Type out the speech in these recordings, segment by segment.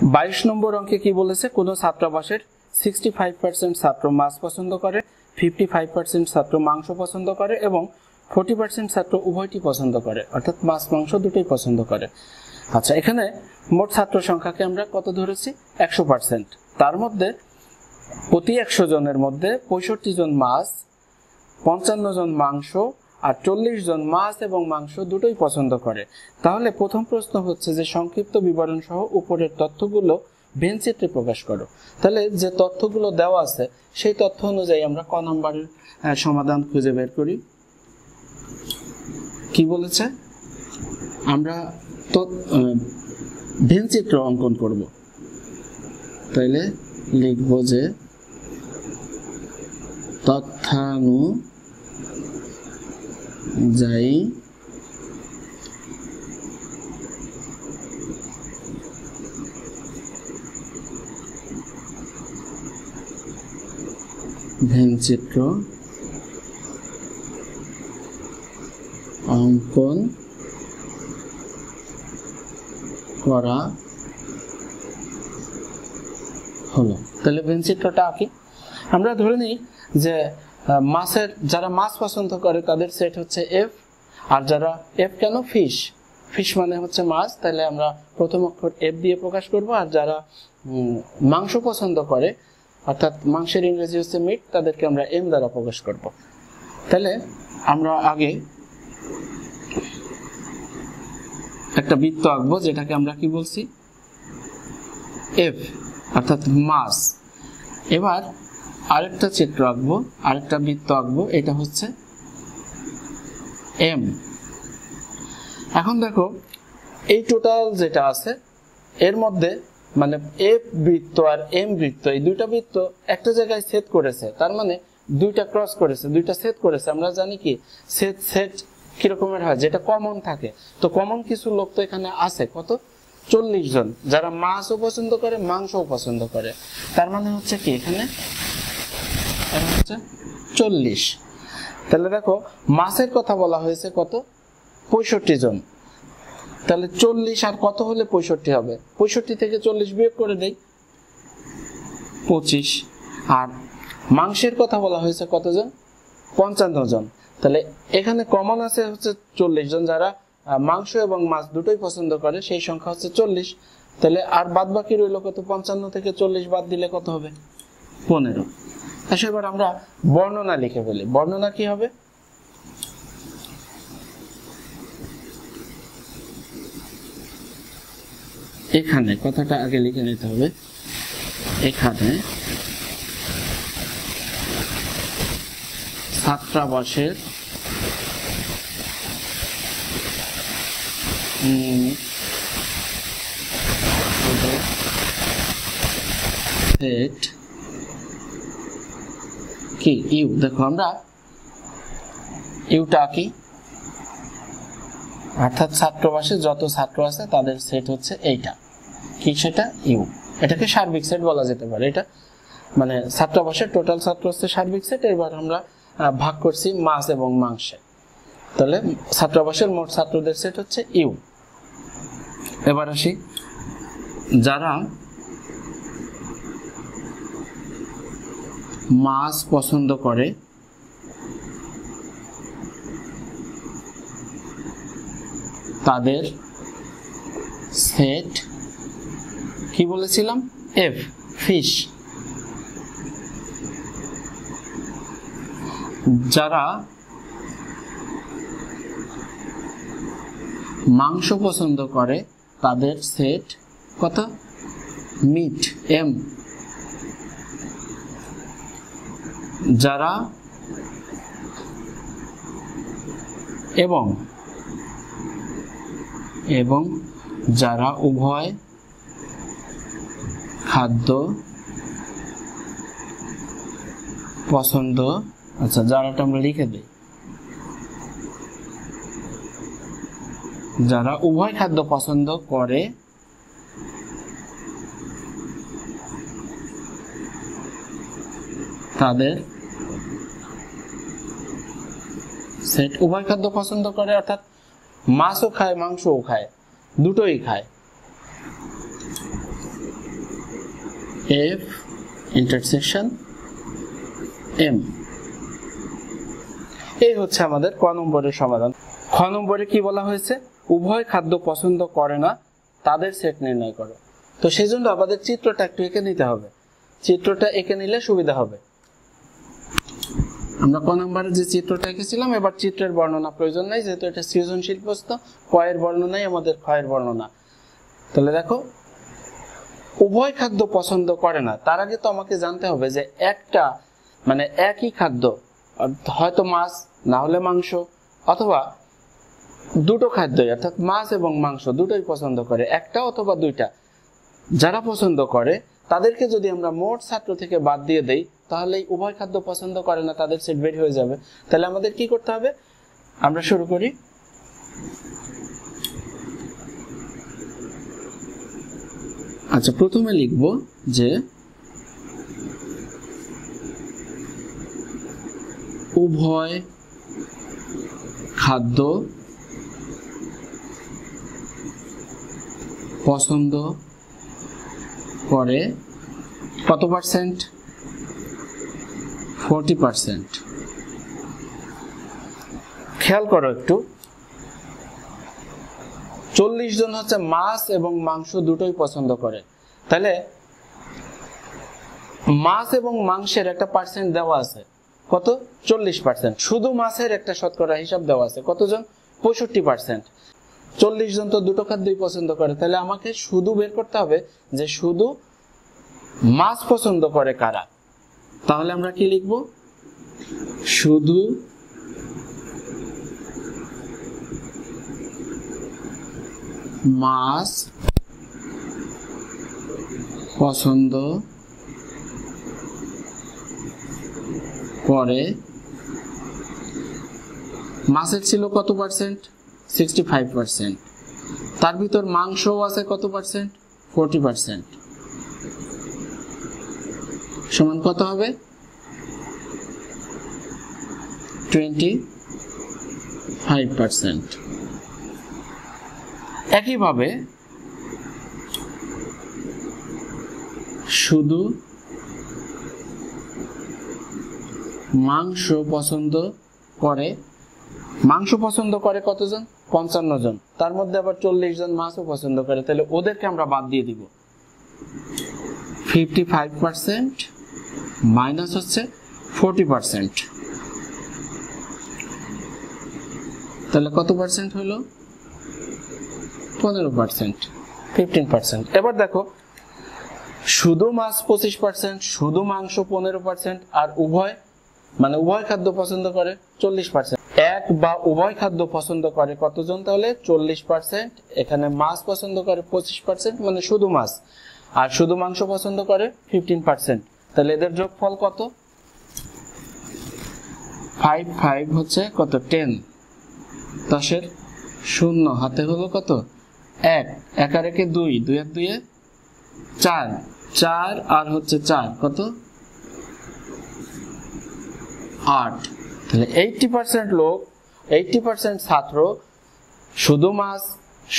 22 নম্বর অঙ্কে কি বলেছে, কোন ছাত্রাবাসের 65% ছাত্র মাছ পছন্দ করে, 55% ছাত্র মাংস পছন্দ করে এবং 40% ছাত্র উভয়টি পছন্দ করে, অর্থাৎ মাছ মাংস দুটোই পছন্দ করে। আচ্ছা, এখানে মোট ছাত্র সংখ্যাকে আমরা কত ধরেছি, 100%। তার মধ্যে প্রতি 100 জনের মধ্যে 65 জন মাছ, 55 জন মাংস আর 40 জন মাছ এবং মাংস দুটোই পছন্দ করে। তাহলে প্রথম প্রশ্ন হচ্ছে যে সংক্ষিপ্ত বিবরণ সহ উপরের তথ্যগুলো ভেনচিত্রে প্রকাশ করো। তাহলে যে তথ্যগুলো দেওয়া আছে সেই তথ্য অনুযায়ী আমরা ক নম্বরের সমাধান খুঁজে বের করি। কি বলেছে, আমরা ভেনচিত্র অঙ্কন করব। তাইলে লিখব যে তথ্যানুযায়ী ভেনচিত্র অঙ্কন করা হলো। তাহলে ভেনচিত্রটা আঁকি। আমরা ধরে নিই যে মাছের, যারা মাছ পছন্দ করে তাদের সেট হচ্ছে এফ, আর যারা এফ কেন, ফিশ, ফিশ মানে হচ্ছে মাছ, তাহলে আমরা প্রথম অক্ষর এফ দিয়ে প্রকাশ করব। আর যারা মাংস পছন্দ করে, অর্থাৎ মাংসের ইংরেজি হচ্ছে মিট, তাদেরকে আমরা এম দ্বারা প্রকাশ করব। তাহলে আমরা আগে একটা বৃত্ত আঁকবো, যেটাকে আমরা কি বলছি, এফ, অর্থাৎ মাছ। এবার আরেকটা চিত্র আঁকবো, আরেকটা বৃত্ত আঁকবো, এটা হচ্ছে এম। এখন দেখো এই টোটাল যেটা আছে এর মধ্যে মানে এফ বৃত্ত আর এম বৃত্ত, এই দুইটা বৃত্ত একটা জায়গায় ছেদ করেছে, তার মানে দুইটা ক্রস করেছে, দুইটা ছেদ করেছে। আমরা জানি কি ছেদ ছেদ কিরকমের হয়, যেটা কমন থাকে। তো কমন কিছু লোক তো এখানে আছে, কত, 40 জন, যারা মাছও পছন্দ করে মাংসও পছন্দ করে। তার মানে হচ্ছে কি এখানে হচ্ছে 40। তাহলে দেখো মাছের কথা বলা হয়েছে কত, 65 জন। তাহলে 40 আর কত হলে 65 হবে, 65 থেকে 40 বিয়োগ করে দেই, 25। আর মাংসের কথা বলা হয়েছে কতজন, 55 জন। তাহলে এখানে কমন আছে হচ্ছে 40 জন, যারা মাংস এবং মাছ দুটোই পছন্দ করে, সেই সংখ্যা হচ্ছে 40। তাহলে আর বাদ বাকি রইল কত, 55 থেকে 40 বাদ দিলে কত হবে, 15। আচ্ছা, এবার আমরা বর্ণনা লিখে ফেলি। বর্ণনা কি হবে, এখানে কথাটা আগে লিখে নিতে হবে। এখানে ছাত্রাবাসের সেট কি, ইউ। দেখো আমরা ইউটা আঁকি, অর্থাৎ ছাত্রাবাসে যত ছাত্র আছে তাদের সেট হচ্ছে এইটা, কি সেটা, ইউ। এটাকে সার্বিক সেট বলা যেতে পারে। এটা মানে ছাত্রাবাসের টোটাল ছাত্র হচ্ছে সার্বিক সেট। এবার আমরা ভাগ করছি মাছ এবং মাংসে, তাহলে ছাত্রাবাসের মোট ছাত্রদের সেট হচ্ছে ইউ। এবার আসি, যারা মাছ পছন্দ করে তাদের সেট কি বলেছিলাম, এফ, ফিশ। যারা মাংস পছন্দ করে তাদের সেট কত, মিট, এম। যারা এবং যারা উভয় খাদ্য পছন্দ, আচ্ছা যারাটা আমরা লিখে দিই, যারা উভয় খাদ্য পছন্দ করে তাদের সেট, উভয় খাদ্য পছন্দ করে অর্থাৎ মাছও খায় মাংসও খায়, দুটোই খায়। F intersection M. এই হচ্ছে আমাদের ক নম্বরের সমাধান। খ নম্বরে কি বলা হয়েছে? উভয় খাদ্য পছন্দ করে না, তাদের সেট নির্ণয় করো। তো সেজন্য আমাদের চিত্রটা একটু এঁকে নিতে হবে। চিত্রটা এঁকে নিলে সুবিধা হবে। আমরা ক নম্বরে যে চিত্রটা এঁকেছিলাম, এবার চিত্রের বর্ণনা প্রয়োজন নাই, যেহেতু এটা সৃজনশীল প্রশ্ন। ক এর বর্ণনাই আমাদের খ এর বর্ণনা। তাহলে দেখো, উভয় খাদ্য পছন্দ করে না। তার আগে তো আমাকে জানতে হবে যে একটা মানে একই খাদ্য, হয়তো মাছ না হলে মাংস, অথবা দুটো খাদ্যই অর্থাৎ মাছ এবং মাংস দুটোই পছন্দ করে, একটা অথবা দুইটা। যারা পছন্দ করে তাদেরকে যদি আমরা মোট ছাত্র থেকে বাদ দিয়ে দেই, তাহলে উভয় খাদ্য পছন্দ করে না তাদের সেট বের হয়ে যাবে। তাহলে আমাদের কি করতে হবে? আমরা শুরু করি। আচ্ছা, প্রথমে লিখব যে উভয় খাদ্য পছন্দ করে কত পার্সেন্ট? 40%। খেয়াল করো একটু, 40 জন হচ্ছে মাছ এবং মাংস দুটোই পছন্দ করে। তাহলে মাছ এবং মাংসের একটা পার্সেন্ট দেওয়া আছে, কত? 40%। শুধু মাছের একটা শতকরা হিসাব দেওয়া আছে, কতজন? 65%। 40 জন তো দুটো খাদ্যই পছন্দ করে। তাহলে আমাকে শুধু বের করতে হবে যে শুধু মাছ পছন্দ করে কারা। তাহলে আমরা কি লিখব? শুধু মাছ পছন্দ করে। মাছের ছিল কত পার্সেন্ট? 65%। তার ভিতর মাংসও আছে কত পার্সেন্ট? 40%। সমান কত হবে? 25%। একইভাবে শুধু মাংস পছন্দ করে, মাংস পছন্দ করে কতজন? 55 জন। তার মধ্যে আবার 40 জন মাছও পছন্দ করে। তাহলে ওদেরকে আমরা বাদ দিয়ে দিব। 55% মাইনাস হচ্ছে 40%। তাহলে কত পার্সেন্ট হলো? 15%, 15%। এবার দেখো, শুধু মাছ 25%, শুধু মাংস 15%, আর উভয় মানে উভয় খাদ্য পছন্দ করে 40%। এক বা উভয় খাদ্য পছন্দ করে কতজন? তাহলে 40%। এখানে মাছ পছন্দ করে 25%, মানে শুধু মাছ, আর শুধু মাংস পছন্দ করে 15%। তাহলে এদের যোগফল কত? 5 হচ্ছে কত? 10। 10-এর 0 হাতে হলো কত? 1, 1 আর 1 2, 2 আর 2 4, 4 আর হচ্ছে 4 কত? 8। তাহলে 80% লোক, 80% ছাত্র শুধু মাছ,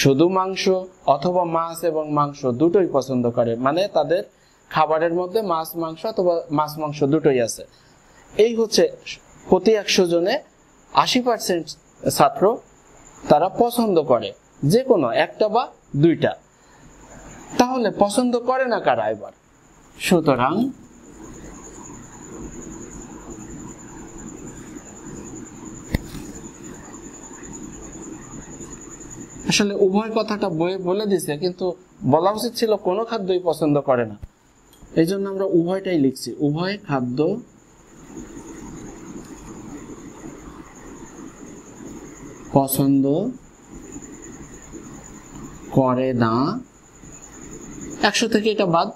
শুধু মাংস অথবা মাছ এবং মাংস দুটোই পছন্দ করে। মানে তাদের খাবারের মধ্যে মাছ মাংস অথবা মাছ মাংস দুটোই আছে। এই হচ্ছে প্রতি 100 জনে 80% ছাত্র তারা পছন্দ করে যে কোনো একটা বা দুইটা। তাহলে পছন্দ করে না কারা এবার? সুতরাং আসলে উভয় কথাটা বইয়ে বলে দিছে, কিন্তু বলা উচিত ছিল কোনো খাদ্যই পছন্দ করে না। এই জন্য আমরা উভয়টাই লিখছি, উভয় খাদ্য পছন্দ করে না। 100 থেকে এটা বাদ,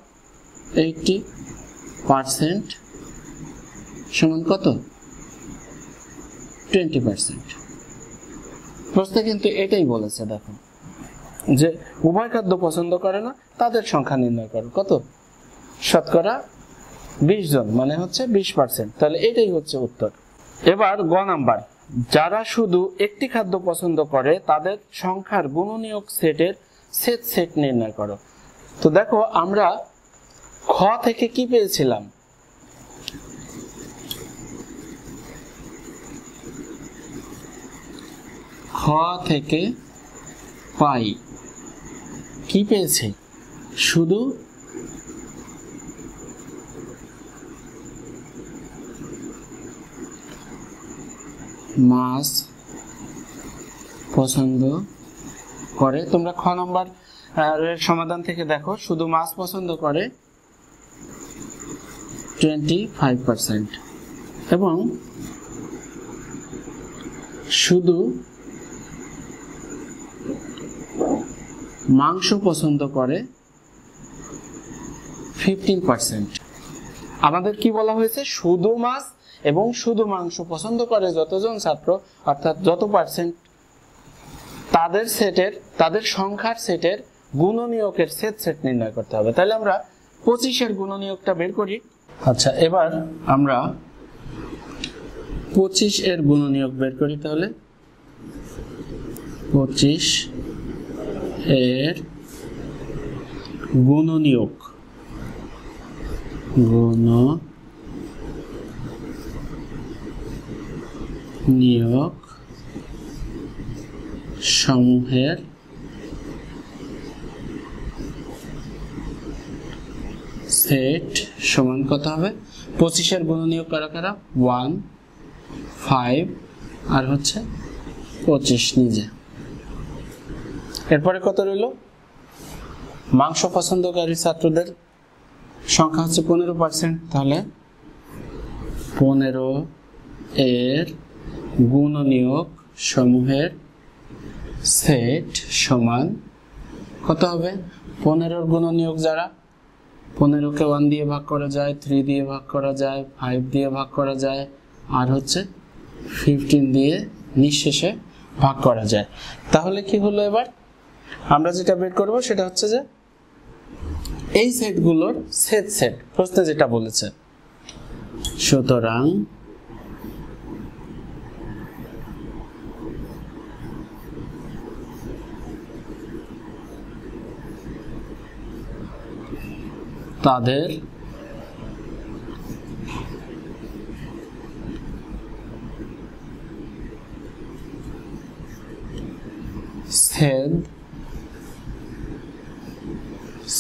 80% সমান কত? 20%। প্রশ্নে কিন্তু এটাই বলেছে, দেখো যে উভয় খাদ্য পছন্দ করে না, তাদের সংখ্যা নির্ণয় করো। কত? শতকরা 20 জন, মানে হচ্ছে 20%। তাহলে এটাই হচ্ছে উত্তর। এবার গ নাম্বার, যারা শুধু একটি খাদ্য পছন্দ করে তাদের সংখ্যার গুণনীয়ক সেটের সেট নির্ণয় করো। তো দেখো, আমরা খ থেকে কি পেয়েছিলাম? খ থেকে পাই কি পেয়েছি? শুধু মাছ পছন্দ করে। তোমরা খ নম্বর এর সমাধান থেকে দেখো, শুধু মাছ পছন্দ করে 25% এবং শুধু মাংস পছন্দ করে 15%। আমাদের কি বলা হয়েছে? শুধু মাছ এবং শুধু মাংস পছন্দ করে যতজন ছাত্র, অর্থাৎ যত পার্সেন্ট, তাদের সংখ্যার সেটের গুণনীয়কের সেট নির্ণয় করতে হবে। তাহলে আমরা 25 এর গুণনীয়কটা বের করি। আচ্ছা, এবার আমরা 25 এর গুণনীয়ক বের করি। তাহলে 25 এর গুণনীয়ক সমূহের সেট সমান কত হবে? 25 এর গুণনীয়ক কারা কারা? 1, 5 আর হচ্ছে 25 নিজে। এরপরে কত রইল? মাংস পছন্দকারী ছাত্রদের সংখ্যা হচ্ছে 15%। তাহলে 15 এর গুণনীয়ক সমূহের সেট সমান কত হবে? 15 এর গুণনীয়ক যারা, 15 কে 1 দিয়ে ভাগ করা যায়, 3 দিয়ে ভাগ করা যায়, 5 দিয়ে ভাগ করা যায় আর হচ্ছে 15 দিয়ে নিঃশেষে ভাগ করা যায়। তাহলে কি হলো? এবার আমরা যেটা বের করব সেটা হচ্ছে যে এই সেটগুলোর সেট প্রশ্নে যেটা বলেছে। সুতরাং তাদের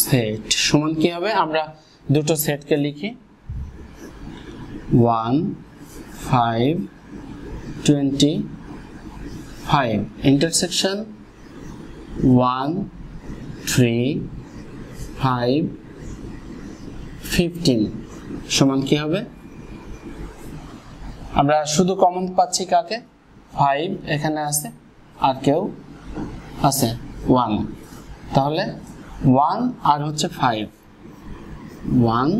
সেট সমান কি হবে? আমরা দুটো সেটকে লিখি, 1, 5, 25 ইন্টারসেকশন 1, 3, 5, 15 সমান কি হবে? আমরা শুধু কমন পাচ্ছি কাকে? 5 এখানে আছে আর কেউ আছে 1। তাহলে 1 আর হচ্ছে 5, 1,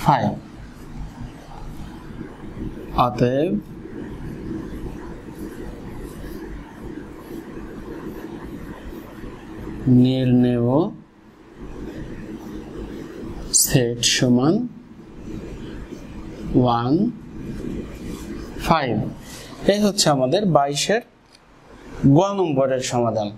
5। অতএব নির্ণেয় সেট সমান 1, 5। এই হচ্ছে আমাদের 22 এর গ নম্বরের সমাধান।